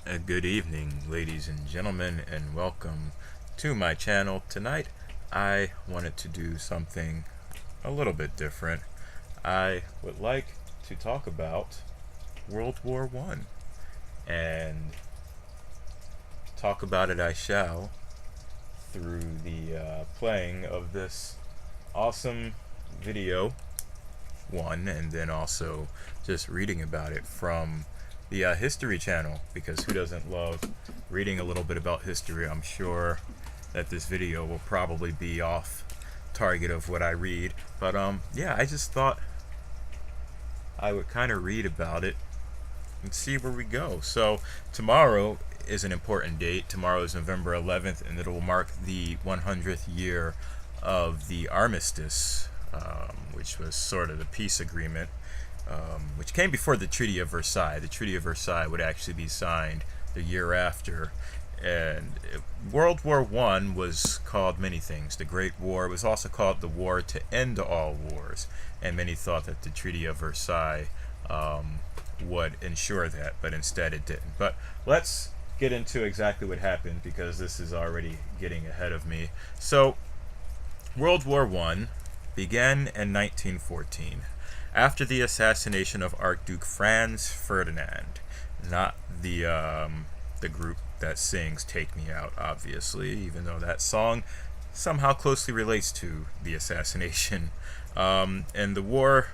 Good evening, ladies and gentlemen, and welcome to my channel. Tonight, I wanted to do something a little bit different. I would like to talk about World War One, and talk about it I shall through the playing of this awesome video one, and then also just reading about it from the History Channel, because who doesn't love reading a little bit about history? I'm sure that this video will probably be off target of what I read, but yeah, I just thought I would kind of read about it and see where we go. So tomorrow is an important date. Tomorrow is November 11th, and it will mark the 100th year of the Armistice, which was sort of the peace agreement, which came before the Treaty of Versailles. The Treaty of Versailles would actually be signed the year after. And World War One was called many things. The Great War. It was also called the War to End All Wars. And many thought that the Treaty of Versailles would ensure that, but instead it didn't. But let's get into exactly what happened, because this is already getting ahead of me. So, World War One began in 1914. After the assassination of Archduke Franz Ferdinand, not the group that sings "Take Me Out," obviously, even though that song somehow closely relates to the assassination. And the war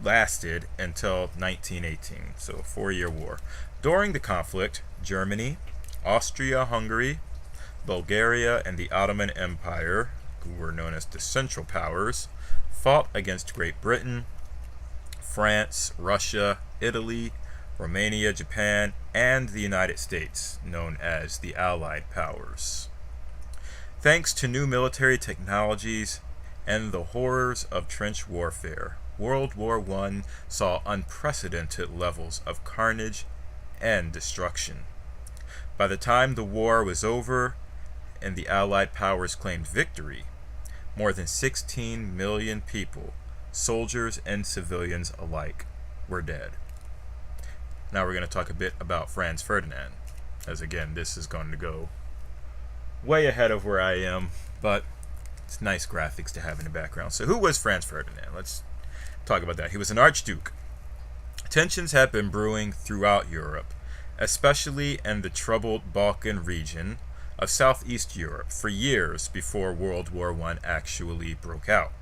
lasted until 1918, so a 4-year war. During the conflict, Germany, Austria-Hungary, Bulgaria, and the Ottoman Empire, who were known as the Central Powers, fought against Great Britain, France, Russia, Italy, Romania, Japan, and the United States, known as the Allied Powers. Thanks to new military technologies and the horrors of trench warfare, World War I saw unprecedented levels of carnage and destruction. By the time the war was over and the Allied Powers claimed victory, more than 16 million people, soldiers and civilians alike, were dead. Now we're going to talk a bit about Franz Ferdinand, as again, this is going to go way ahead of where I am, but it's nice graphics to have in the background. So who was Franz Ferdinand? Let's talk about that. He was an archduke. Tensions had been brewing throughout Europe, especially in the troubled Balkan region of Southeast Europe, for years before World War I actually broke out.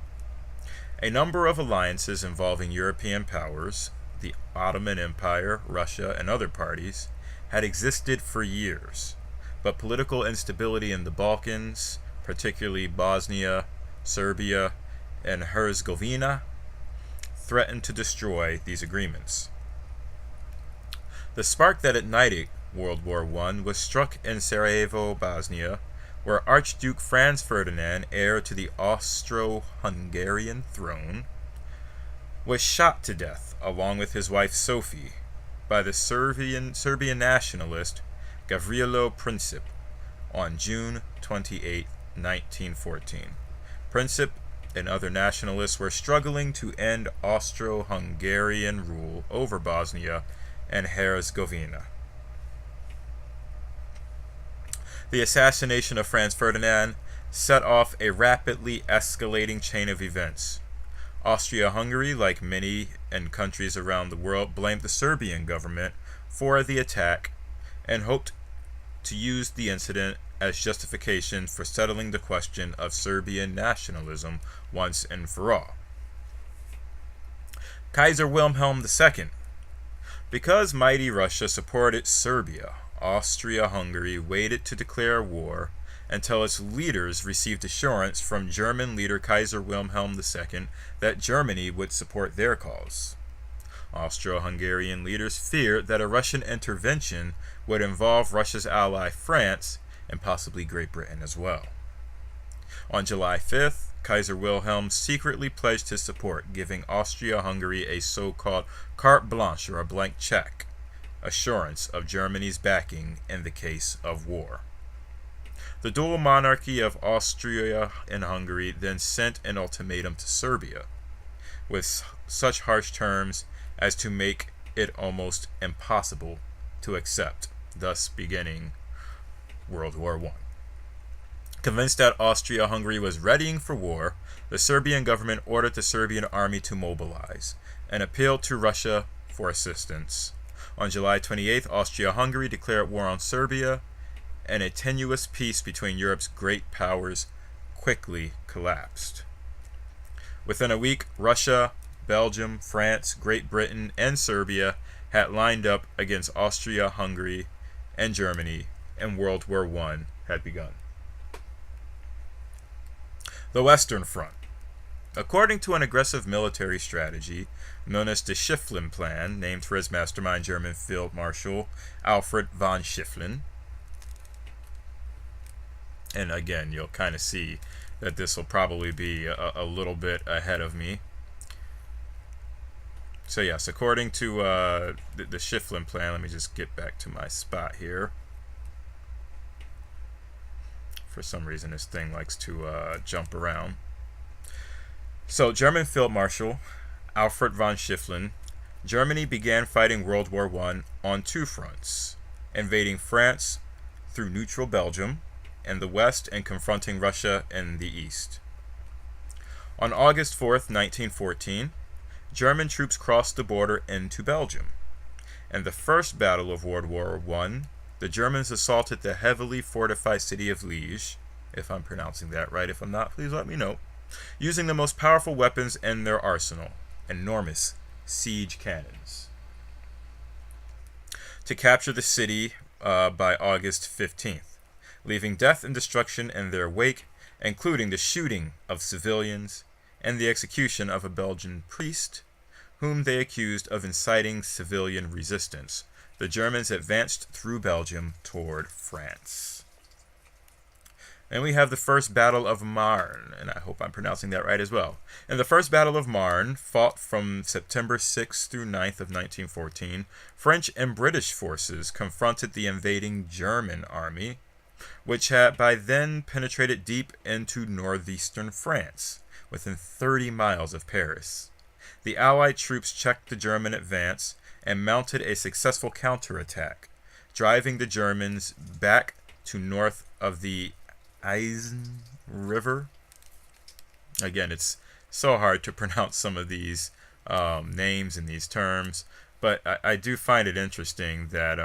A number of alliances involving European powers, the Ottoman Empire, Russia, and other parties, had existed for years, but political instability in the Balkans, particularly Bosnia, Serbia, and Herzegovina, threatened to destroy these agreements. The spark that ignited World War I was struck in Sarajevo, Bosnia, where Archduke Franz Ferdinand, heir to the Austro-Hungarian throne, was shot to death, along with his wife Sophie, by the Serbian nationalist Gavrilo Princip on June 28, 1914. Princip and other nationalists were struggling to end Austro-Hungarian rule over Bosnia and Herzegovina. The assassination of Franz Ferdinand set off a rapidly escalating chain of events. Austria-Hungary, like many and countries around the world, blamed the Serbian government for the attack and hoped to use the incident as justification for settling the question of Serbian nationalism once and for all. Kaiser Wilhelm II. Because mighty Russia supported Serbia, Austria-Hungary waited to declare war until its leaders received assurance from German leader Kaiser Wilhelm II that Germany would support their cause. Austro-Hungarian leaders feared that a Russian intervention would involve Russia's ally France and possibly Great Britain as well. On July 5th, Kaiser Wilhelm secretly pledged his support, giving Austria-Hungary a so-called carte blanche, or a blank check, assurance of Germany's backing in the case of war. The dual monarchy of Austria and Hungary then sent an ultimatum to Serbia, with such harsh terms as to make it almost impossible to accept. thus beginning World War I. Convinced that Austria-Hungary was readying for war, the Serbian government ordered the Serbian army to mobilize and appealed to Russia for assistance. On July 28th, Austria-Hungary declared war on Serbia, and a tenuous peace between Europe's great powers quickly collapsed. Within a week, Russia, Belgium, France, Great Britain, and Serbia had lined up against Austria-Hungary and Germany, and World War I had begun. The Western Front. According to an aggressive military strategy known as the Schieffelin Plan, named for his mastermind German Field Marshal Alfred von Schieffelin, and again, you'll kind of see that this will probably be a little bit ahead of me. So yes, according to the Schieffelin Plan, let me just get back to my spot here. For some reason, this thing likes to jump around. So, German Field Marshal Alfred von Schieffelin, Germany began fighting World War I on two fronts, invading France through neutral Belgium in the west and confronting Russia in the east. On August 4th, 1914, German troops crossed the border into Belgium. In the first battle of World War I, the Germans assaulted the heavily fortified city of Liège, if I'm pronouncing that right. If I'm not, please let me know. Using the most powerful weapons in their arsenal, enormous siege cannons. To capture the city by August 15th, leaving death and destruction in their wake, including the shooting of civilians and the execution of a Belgian priest, whom they accused of inciting civilian resistance. The Germans advanced through Belgium toward France. And we have the First Battle of Marne, and I hope I'm pronouncing that right as well. In the First Battle of Marne, fought from September 6th through 9th of 1914, French and British forces confronted the invading German army, which had by then penetrated deep into northeastern France, within 30 miles of Paris. The Allied troops checked the German advance and mounted a successful counterattack, driving the Germans back to north of the Eisen River. Again, it's so hard to pronounce some of these names and these terms, but I do find it interesting that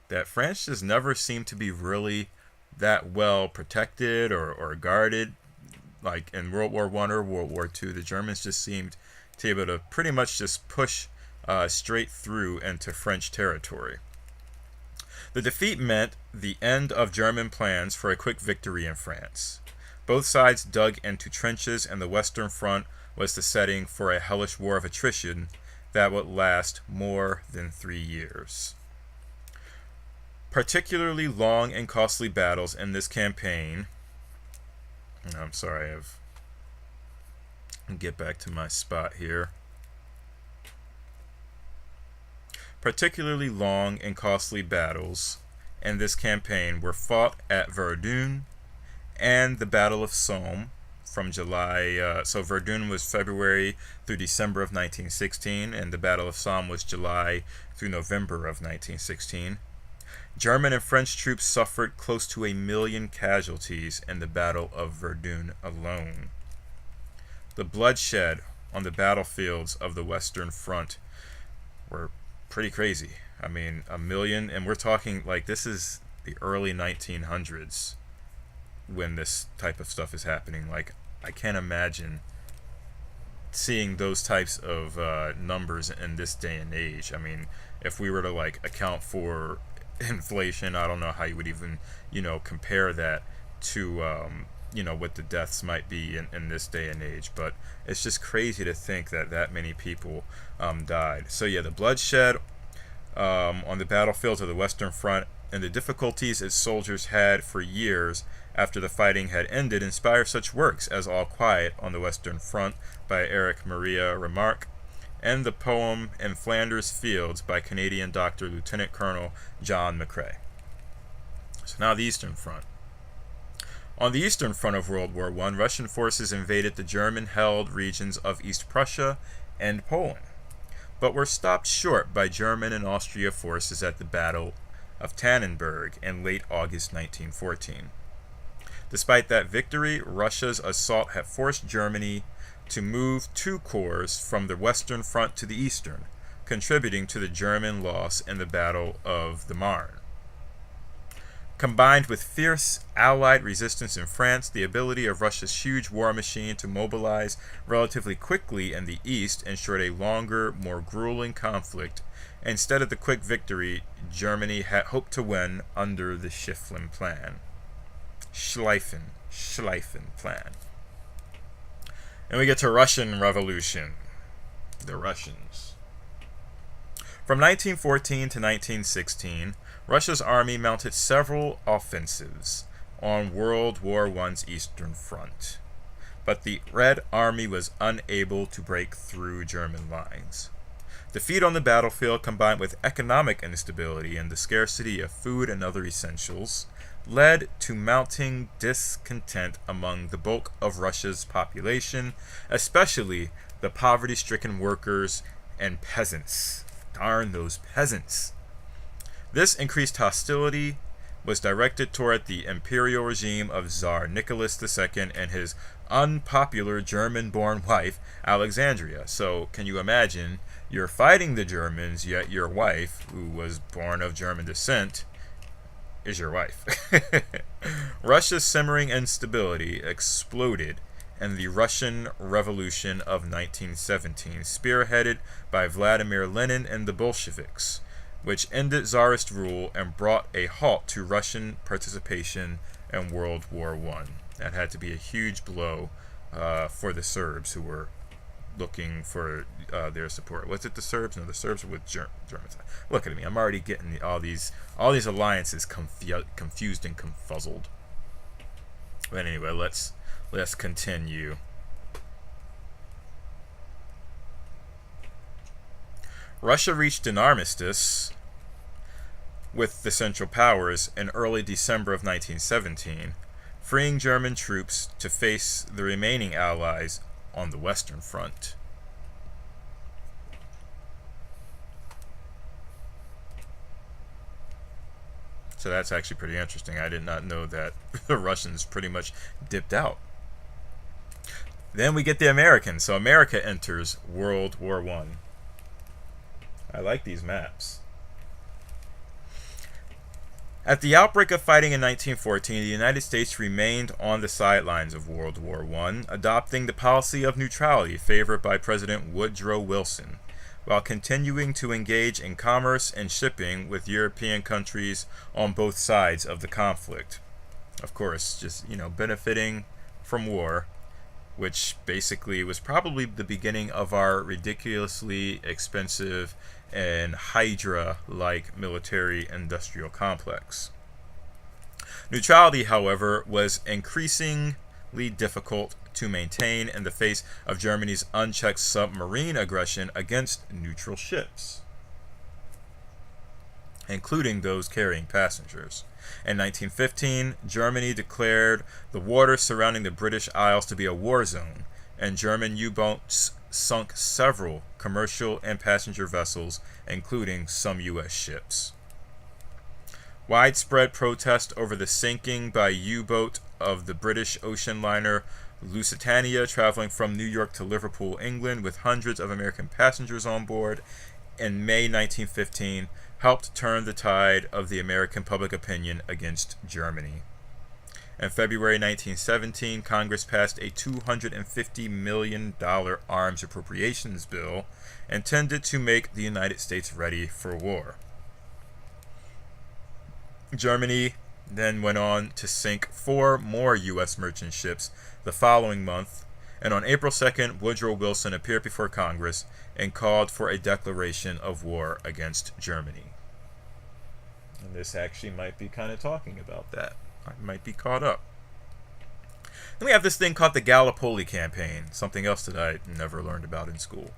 that France just never seemed to be really that well protected or guarded. Like in World War I or World War II, the Germans just seemed to be able to pretty much just push straight through into French territory. The defeat meant the end of German plans for a quick victory in France. Both sides dug into trenches, and the Western Front was the setting for a hellish war of attrition that would last more than 3 years. Particularly long and costly battles in this campaign. I'm sorry, I'll get back to my spot here. Particularly long and costly battles in this campaign were fought at Verdun and the Battle of Somme from July. So Verdun was February through December of 1916, and the Battle of Somme was July through November of 1916. German and French troops suffered close to 1 million casualties in the Battle of Verdun alone. The bloodshed on the battlefields of the Western Front were pretty crazy. I mean, 1 million, and we're talking like this is the early 1900s when this type of stuff is happening. Like, I can't imagine seeing those types of numbers in this day and age. I mean, if we were to like account for inflation, I don't know how you would even, compare that to, what the deaths might be in this day and age. But it's just crazy to think that that many people died. So yeah, the bloodshed on the battlefields of the Western Front and the difficulties its soldiers had for years after the fighting had ended inspire such works as All Quiet on the Western Front by Eric Maria Remarque and the poem In Flanders Fields by Canadian Dr. Lieutenant Colonel John McCrae. So now the Eastern Front. On the Eastern Front of World War I, Russian forces invaded the German-held regions of East Prussia and Poland, but were stopped short by German and Austria forces at the Battle of Tannenberg in late August 1914. Despite that victory, Russia's assault had forced Germany to move 2 corps from the Western Front to the Eastern, contributing to the German loss in the Battle of the Marne. Combined with fierce Allied resistance in France, the ability of Russia's huge war machine to mobilize relatively quickly in the East ensured a longer, more grueling conflict instead of the quick victory Germany had hoped to win under the Schlieffen Plan. Schlieffen Plan. And we get to Russian Revolution. The Russians. From 1914 to 1916, Russia's army mounted several offensives on World War I's Eastern Front, but the Red Army was unable to break through German lines. Defeat on the battlefield, combined with economic instability and the scarcity of food and other essentials, led to mounting discontent among the bulk of Russia's population, especially the poverty-stricken workers and peasants. Darn those peasants. This increased hostility was directed toward the imperial regime of Tsar Nicholas II and his unpopular German-born wife, Alexandria. So, can you imagine, you're fighting the Germans, yet your wife, who was born of German descent, is your wife. Russia's simmering instability exploded in the Russian Revolution of 1917, spearheaded by Vladimir Lenin and the Bolsheviks, which ended Tsarist rule and brought a halt to Russian participation in World War I. That had to be a huge blow for the Serbs, who were looking for their support. Was it the Serbs? No, the Serbs were with Germans. Look at me. I'm already getting all these alliances confused and confuzzled. But anyway, let's continue. Russia reached an armistice with the Central Powers in early December of 1917, freeing German troops to face the remaining Allies on the Western Front. So that's actually pretty interesting. I did not know that the Russians pretty much dipped out. Then we get the Americans. So America enters World War I. I like these maps. At the outbreak of fighting in 1914, the United States remained on the sidelines of World War I, adopting the policy of neutrality favored by President Woodrow Wilson, while continuing to engage in commerce and shipping with European countries on both sides of the conflict. Of course, just, benefiting from war, which basically was probably the beginning of our ridiculously expensive and Hydra-like military-industrial complex. Neutrality, however, was increasingly difficult to maintain in the face of Germany's unchecked submarine aggression against neutral ships, including those carrying passengers. In 1915, Germany declared the waters surrounding the British Isles to be a war zone, and German U-boats sunk several commercial and passenger vessels, including some U.S. ships. Widespread protest over the sinking by U-boat of the British ocean liner Lusitania, traveling from New York to Liverpool, England, with hundreds of American passengers on board in May 1915, helped turn the tide of the American public opinion against Germany. In February 1917, Congress passed a $250 million arms appropriations bill intended to make the United States ready for war. Germany then went on to sink 4 more U.S. merchant ships the following month, and on April 2nd, Woodrow Wilson appeared before Congress and called for a declaration of war against Germany. And this actually might be kind of talking about that. I might be caught up. Then we have this thing called the Gallipoli Campaign, something else that I never learned about in school.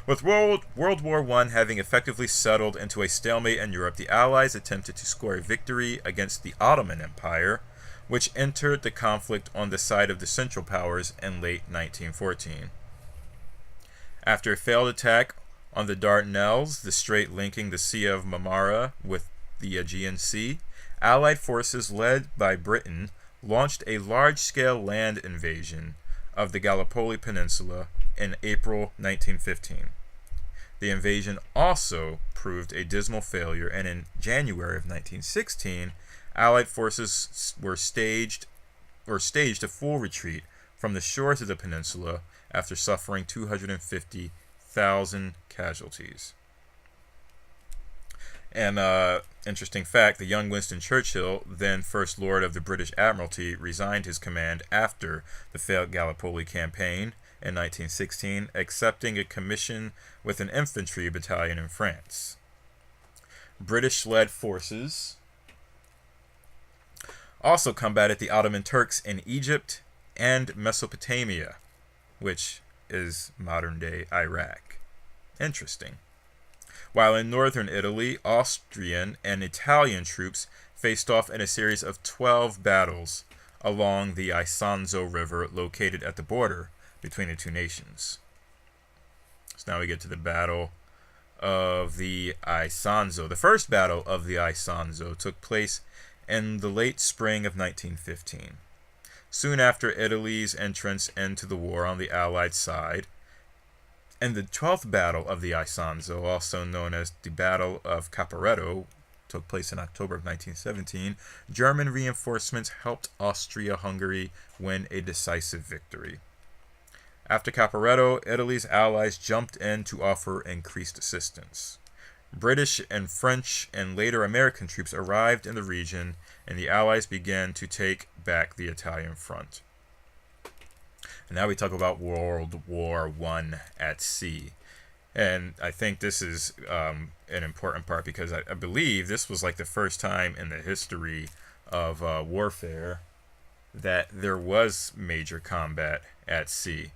With World War I having effectively settled into a stalemate in Europe, the Allies attempted to score a victory against the Ottoman Empire, which entered the conflict on the side of the Central Powers in late 1914. After a failed attack on the Dardanelles, the strait linking the Sea of Marmara with the Aegean Sea, Allied forces led by Britain launched a large-scale land invasion of the Gallipoli Peninsula in April 1915. The invasion also proved a dismal failure, and in January of 1916, Allied forces staged a full retreat from the shores of the peninsula after suffering 250,000 casualties. And interesting fact, the young Winston Churchill, then First Lord of the British Admiralty, resigned his command after the failed Gallipoli campaign in 1916, accepting a commission with an infantry battalion in France. British-led forces also combated the Ottoman Turks in Egypt and Mesopotamia, which is modern-day Iraq. Interesting. While in northern Italy, Austrian and Italian troops faced off in a series of 12 battles along the Isonzo River located at the border between the two nations. So now we get to the Battle of the Isonzo. The first Battle of the Isonzo took place in the late spring of 1915. Soon after Italy's entrance into the war on the Allied side, and the 12th Battle of the Isonzo, also known as the Battle of Caporetto, took place in October of 1917, German reinforcements helped Austria-Hungary win a decisive victory. After Caporetto, Italy's allies jumped in to offer increased assistance. British and French and later American troops arrived in the region, and the Allies began to take back the Italian front. And now we talk about World War I at sea. And I think this is an important part because I believe this was like the first time in the history of warfare that there was major combat at sea.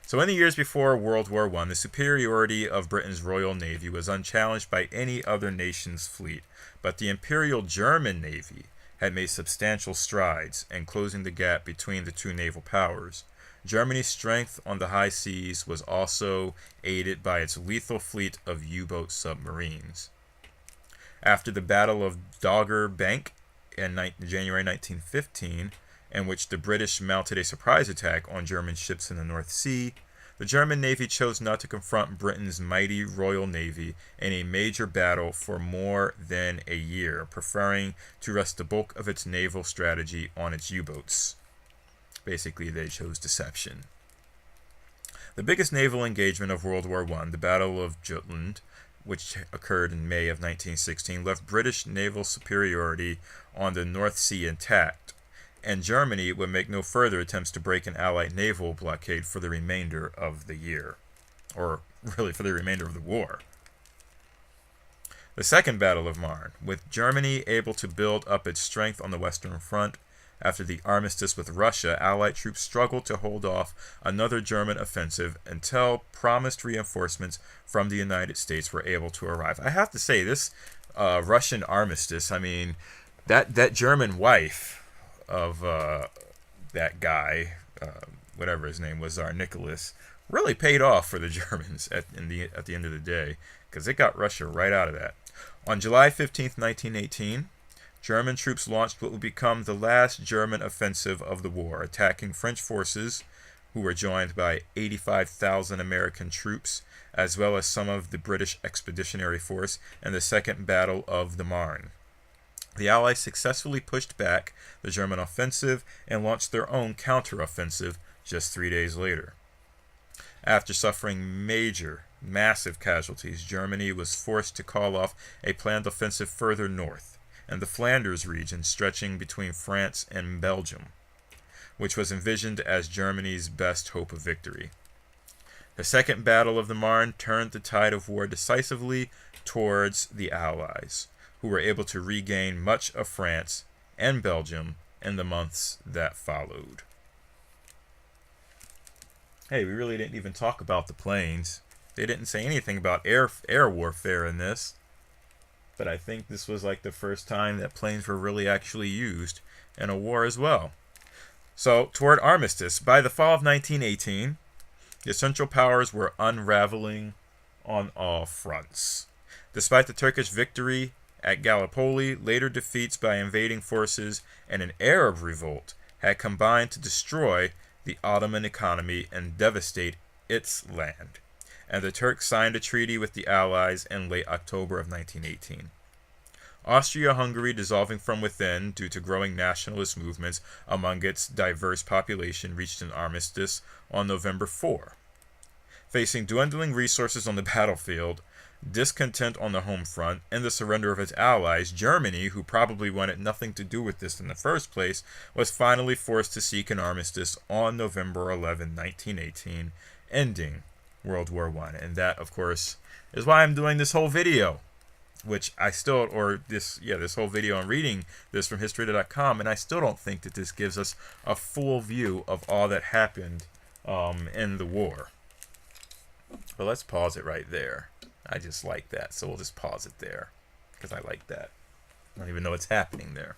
So in the years before World War I, the superiority of Britain's Royal Navy was unchallenged by any other nation's fleet, but the Imperial German Navy had made substantial strides in closing the gap between the two naval powers. Germany's strength on the high seas was also aided by its lethal fleet of U-boat submarines. After the Battle of Dogger Bank in January 1915, in which the British mounted a surprise attack on German ships in the North Sea, the German Navy chose not to confront Britain's mighty Royal Navy in a major battle for more than a year, preferring to rest the bulk of its naval strategy on its U-boats. Basically, they chose deception. The biggest naval engagement of World War I, the Battle of Jutland, which occurred in May of 1916, left British naval superiority on the North Sea intact, and Germany would make no further attempts to break an Allied naval blockade for the remainder of the year, or really for the remainder of the war. The Second Battle of Marne, with Germany able to build up its strength on the Western Front. After the armistice with Russia, Allied troops struggled to hold off another German offensive until promised reinforcements from the United States were able to arrive. I have to say, this Russian armistice, I mean, that German wife of that guy, whatever his name was, Tsar Nicholas, really paid off for the Germans at the end of the day, because it got Russia right out of that. On July 15th, 1918, German troops launched what would become the last German offensive of the war, attacking French forces, who were joined by 85,000 American troops, as well as some of the British Expeditionary Force, in the Second Battle of the Marne. The Allies successfully pushed back the German offensive and launched their own counteroffensive just 3 days later. After suffering massive casualties, Germany was forced to call off a planned offensive further north, and the Flanders region stretching between France and Belgium, which was envisioned as Germany's best hope of victory. The Second Battle of the Marne turned the tide of war decisively towards the Allies, who were able to regain much of France and Belgium in the months that followed. Hey, we really didn't even talk about the planes. They didn't say anything about air warfare in this. But I think this was like the first time that planes were really actually used in a war as well. So, toward Armistice, by the fall of 1918, the Central Powers were unraveling on all fronts. Despite the Turkish victory at Gallipoli, later defeats by invading forces, and an Arab revolt had combined to destroy the Ottoman economy and devastate its land, and the Turks signed a treaty with the Allies in late October of 1918. Austria-Hungary, dissolving from within due to growing nationalist movements among its diverse population, reached an armistice on November 4. Facing dwindling resources on the battlefield, discontent on the home front, and the surrender of its allies, Germany, who probably wanted nothing to do with this in the first place, was finally forced to seek an armistice on November 11, 1918, ending World War I. And that, of course, is why I'm doing this whole video, which I still, this whole video, I'm reading this from history.com, and I still don't think that this gives us a full view of all that happened in the war. But let's pause it right there. I just like that, so we'll just pause it there, because I like that. I don't even know what's happening there.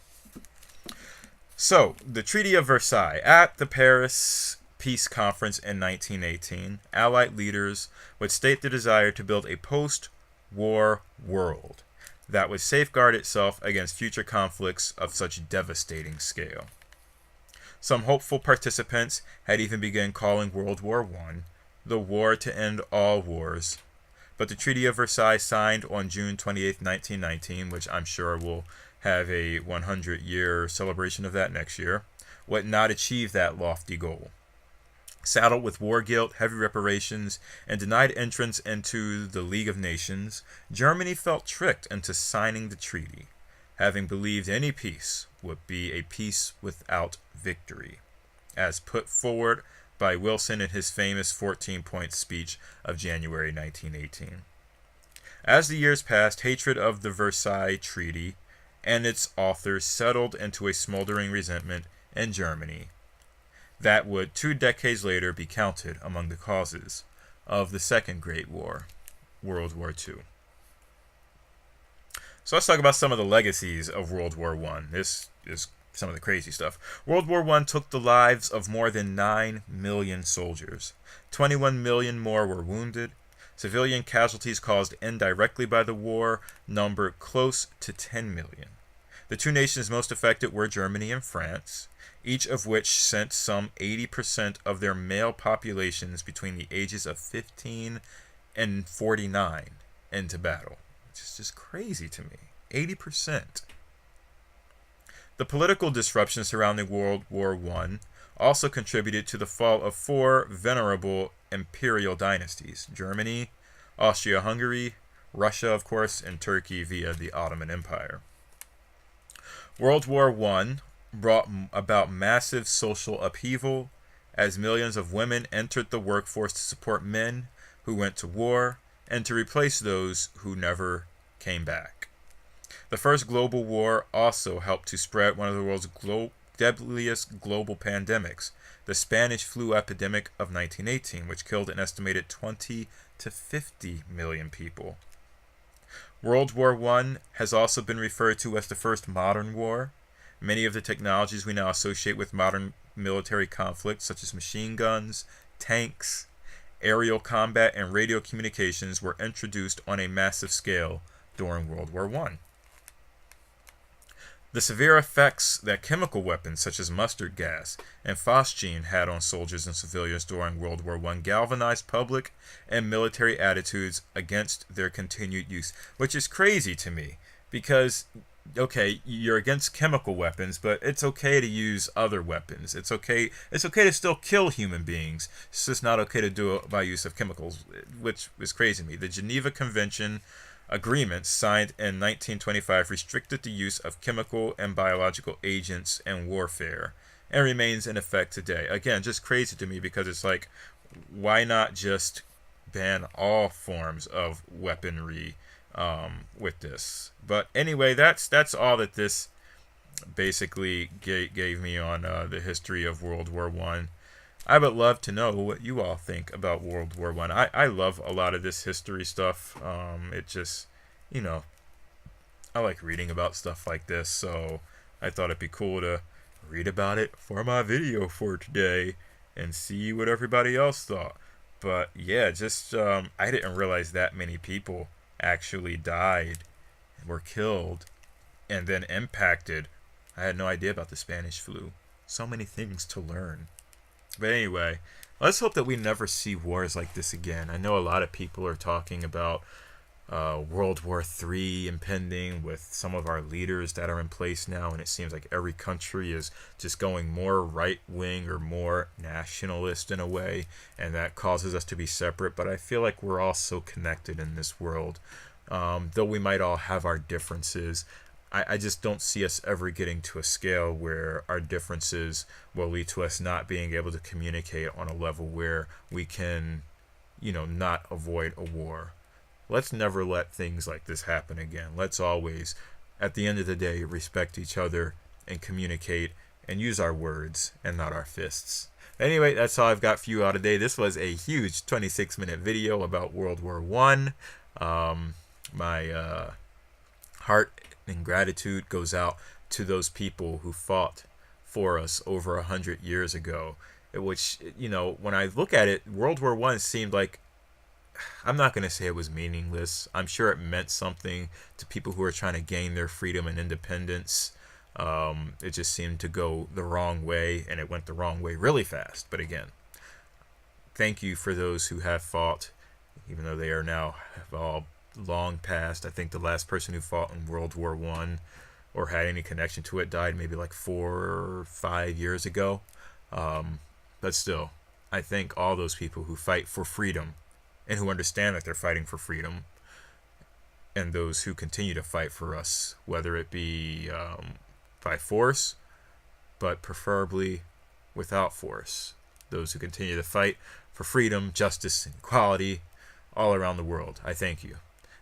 So, the Treaty of Versailles. At the Paris Peace Conference in 1918, Allied leaders would state the desire to build a post-war world that would safeguard itself against future conflicts of such devastating scale. Some hopeful participants had even begun calling World War I the war to end all wars, but the Treaty of Versailles, signed on June 28, 1919, which I'm sure will have a 100-year celebration of that next year, would not achieve that lofty goal. Saddled with war guilt, heavy reparations, and denied entrance into the League of Nations, Germany felt tricked into signing the treaty, having believed any peace would be a peace without victory, as put forward by Wilson in his famous 14-point speech of January 1918. As the years passed, hatred of the Versailles Treaty and its authors settled into a smoldering resentment in Germany that would 2 decades later be counted among the causes of the Second Great War, World War II. So let's talk about some of the legacies of World War I. This is some of the crazy stuff. World War I took the lives of more than 9 million soldiers. 21 million more were wounded. Civilian casualties caused indirectly by the war numbered close to 10 million. The 2 nations most affected were Germany and France, each of which sent some 80% of their male populations between the ages of 15 and 49 into battle. It's just crazy to me. 80%. The political disruption surrounding World War I also contributed to the fall of 4 venerable imperial dynasties: Germany, Austria-Hungary, Russia, of course, and Turkey via the Ottoman Empire. World War I brought about massive social upheaval as millions of women entered the workforce to support men who went to war and to replace those who never came back. The First Global War also helped to spread one of the world's deadliest global pandemics, the Spanish flu epidemic of 1918, which killed an estimated 20 to 50 million people. World War I has also been referred to as the first modern war. Many of the technologies we now associate with modern military conflicts, such as machine guns, tanks, aerial combat, and radio communications, were introduced on a massive scale during World War I. The severe effects that chemical weapons such as mustard gas and phosgene had on soldiers and civilians during World War I galvanized public and military attitudes against their continued use, which is crazy to me because, okay, you're against chemical weapons, but it's okay to use other weapons. It's okay to still kill human beings. It's just not okay to do it by use of chemicals, which is crazy to me. The Geneva Convention agreements signed in 1925 restricted the use of chemical and biological agents in warfare and remains in effect today. Again, just crazy to me because it's like, why not just ban all forms of weaponry with this? But anyway, that's all that this basically gave me on the history of World War I. I would love to know what you all think about World War I. I love a lot of this history stuff. It just, I like reading about stuff like this, so I thought it'd be cool to read about it for my video for today and see what everybody else thought. But yeah, just I didn't realize that many people actually died were killed and then impacted. I had no idea about the Spanish flu. So many things to learn. But anyway, let's hope that we never see wars like this again. I know a lot of people are talking about World War III impending with some of our leaders that are in place now, and it seems like every country is just going more right wing or more nationalist in a way, and that causes us to be separate. But I feel like we're all so connected in this world. Though we might all have our differences, I just don't see us ever getting to a scale where our differences will lead to us not being able to communicate on a level where we can, not avoid a war. Let's never let things like this happen again. Let's always, at the end of the day, respect each other and communicate and use our words and not our fists. Anyway, that's all I've got for you all today. This was a huge 26-minute video about World War I. My heart and gratitude goes out to those people who fought for us over 100 years ago. Which, when I look at it, World War I seemed like, I'm not going to say it was meaningless. I'm sure it meant something to people who were trying to gain their freedom and independence. It just seemed to go the wrong way, and it went the wrong way really fast. But again, thank you for those who have fought, even though they are now all long past. I think the last person who fought in World War I or had any connection to it died maybe like 4 or 5 years ago. But still, I thank all those people who fight for freedom and who understand that they're fighting for freedom, and those who continue to fight for us, whether it be by force, but preferably without force. Those who continue to fight for freedom, justice, and equality all around the world. I thank you.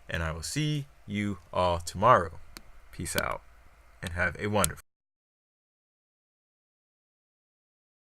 And I will see you all tomorrow. Peace out, and have a wonderful